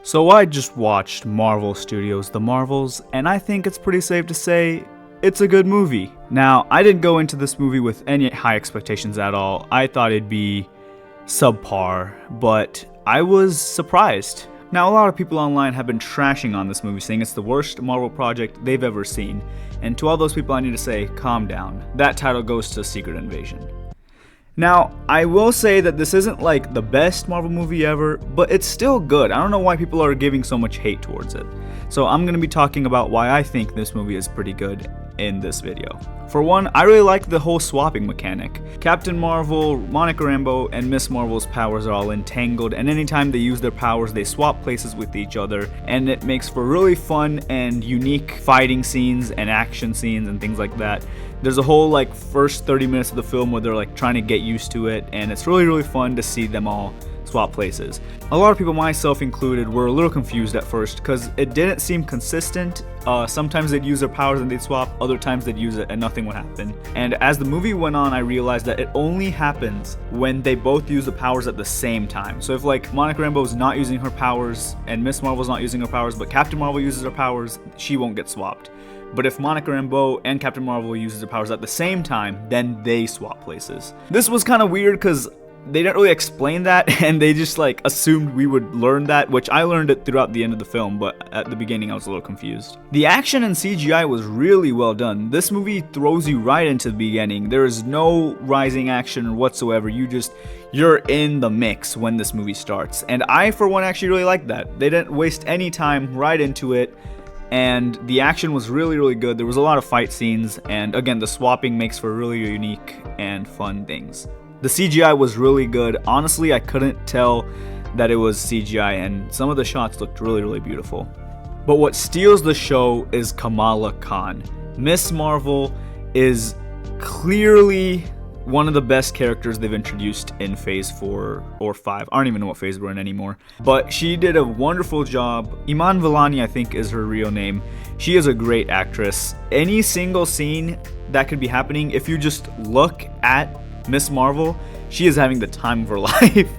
So I just watched Marvel Studios' The Marvels, and I think it's pretty safe to say it's a good movie. Now, I didn't go into this movie with any high expectations at all. I thought it'd be subpar, but I was surprised. Now, a lot of people online have been trashing on this movie, saying it's the worst Marvel project they've ever seen. And to all those people, I need to say, calm down. That title goes to Secret Invasion. Now, I will say that this isn't like the best Marvel movie ever, but it's still good. I don't know why people are giving so much hate towards it. So I'm going to be talking about why I think this movie is pretty good in this video. For one, I really like the whole swapping mechanic. Captain Marvel, Monica Rambeau, and Miss Marvel's powers are all entangled, and anytime they use their powers, they swap places with each other, and it makes for really fun and unique fighting scenes and action scenes and things like that. There's a whole first 30 minutes of the film where they're trying to get used to it, and it's really fun to see them all swap places. A lot of people, myself included, were a little confused at first because it didn't seem consistent. Sometimes they'd use their powers and they'd swap, other times they'd use it and nothing would happen. And as the movie went on, I realized that it only happens when they both use the powers at the same time. So if Monica Rambeau's not using her powers and Miss Marvel's not using her powers, but Captain Marvel uses her powers, she won't get swapped. But if Monica Rambeau and Captain Marvel uses their powers at the same time, then they swap places. This was kind of weird because they didn't really explain that, and they just assumed we would learn that, which I learned it throughout the end of the film, but at the beginning I was a little confused. The action and CGI was really well done. This movie throws you right into the beginning. There is no rising action whatsoever. You're in the mix when this movie starts. And I, for one, actually really like that. They didn't waste any time, right into it. And the action was really good. There was a lot of fight scenes, and again, the swapping makes for really unique and fun things. The CGI was really good. Honestly, I couldn't tell that it was CGI, and some of the shots looked really beautiful. But what steals the show is Kamala Khan. Miss Marvel is clearly one of the best characters they've introduced in Phase 4 or 5. I don't even know what phase we're in anymore. But she did a wonderful job. Iman Vellani, I think, is her real name. She is a great actress. Any single scene that could be happening, if you just look at Miss Marvel, she is having the time of her life.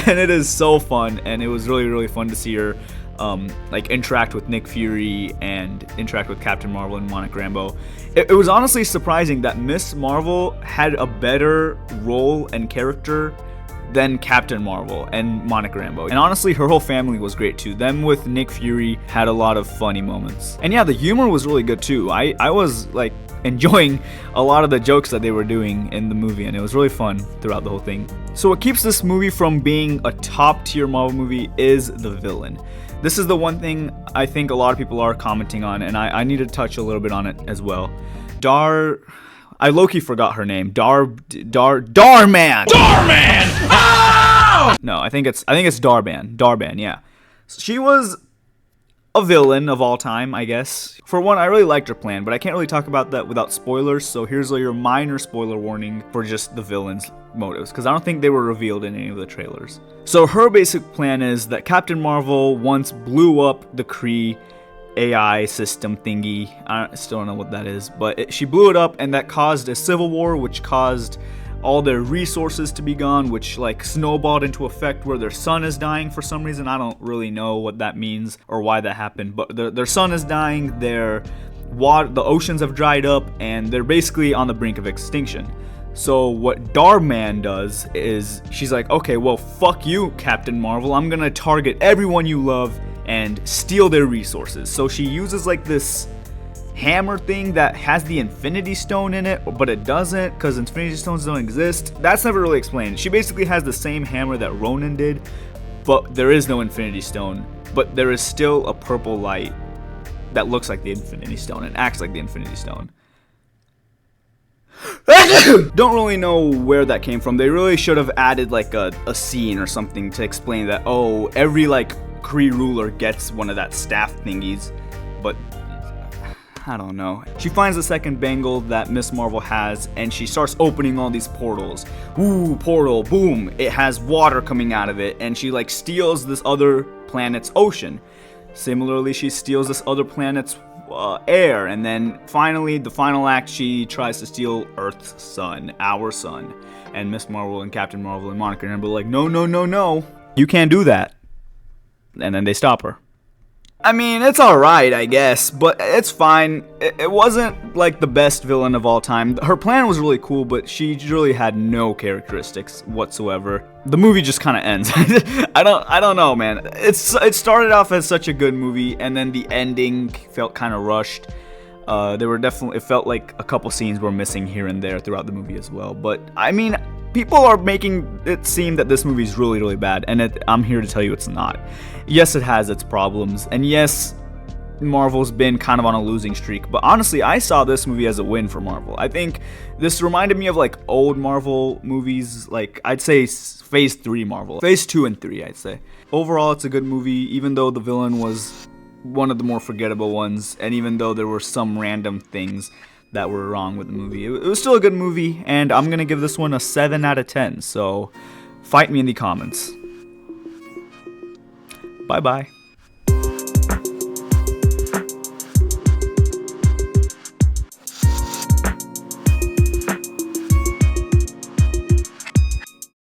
And it is so fun. And it was really fun to see her interact with Nick Fury and interact with Captain Marvel and Monica Rambeau. It was honestly surprising that Miss Marvel had a better role and character than Captain Marvel and Monica Rambeau. And honestly, her whole family was great too. Them with Nick Fury had a lot of funny moments. And yeah, the humor was really good too. I was enjoying a lot of the jokes that they were doing in the movie, and it was really fun throughout the whole thing. So what keeps this movie from being a top tier Marvel movie is the villain. This is the one thing I think a lot of people are commenting on, and I need to touch a little bit on it as well. I low-key forgot her name. Darman! Darman! Oh! No, I think it's Darban. Darban, yeah. She was a villain of all time, I guess. For one, I really liked her plan, but I can't really talk about that without spoilers, so here's your minor spoiler warning for just the villain's motives, because I don't think they were revealed in any of the trailers. So her basic plan is that Captain Marvel once blew up the Kree AI system thingy. I still don't know what that is, but she blew it up, and that caused a civil war, which caused all their resources to be gone, which snowballed into effect where their sun is dying for some reason. I don't really know what that means or why that happened, but their sun is dying, the oceans have dried up, and they're basically on the brink of extinction. So what Darman does is she's like, okay, well, fuck you, Captain Marvel. I'm gonna target everyone you love and steal their resources. So she uses this hammer thing that has the Infinity Stone in it, but it doesn't because Infinity Stones don't exist. That's never really explained. She basically has the same hammer that Ronan did, but there is no Infinity Stone. But there is still a purple light that looks like the Infinity Stone and acts like the Infinity Stone. Don't really know where that came from. They really should have added a scene or something to explain that, oh, every Kree ruler gets one of that staff thingies, but I don't know. She finds the second bangle that Miss Marvel has, and she starts opening all these portals. Ooh, portal, boom, it has water coming out of it, and she steals this other planet's ocean. Similarly, she steals this other planet's air, and then finally, the final act, she tries to steal Earth's sun, our sun. And Miss Marvel and Captain Marvel and Monica Rambeau are like, no, you can't do that. and then they stop her. I mean, it's alright, I guess, but it's fine. It wasn't like the best villain of all time. Her plan was really cool, but she really had no characteristics whatsoever. The movie just kind of ends. I don't know, man. It started off as such a good movie, and then the ending felt kind of rushed. It felt like a couple scenes were missing here and there throughout the movie as well. But I mean, people are making it seem that this movie is really, really bad, and I'm here to tell you it's not. Yes, it has its problems, and yes, Marvel's been kind of on a losing streak, but honestly, I saw this movie as a win for Marvel. I think this reminded me of like old Marvel movies, like I'd say Phase 3 Marvel. Phase 2 and 3, I'd say. Overall, it's a good movie, even though the villain was one of the more forgettable ones, and even though there were some random things that were wrong with the movie. It was still a good movie, and I'm gonna give this one a 7 out of 10, so fight me in the comments. Bye-bye.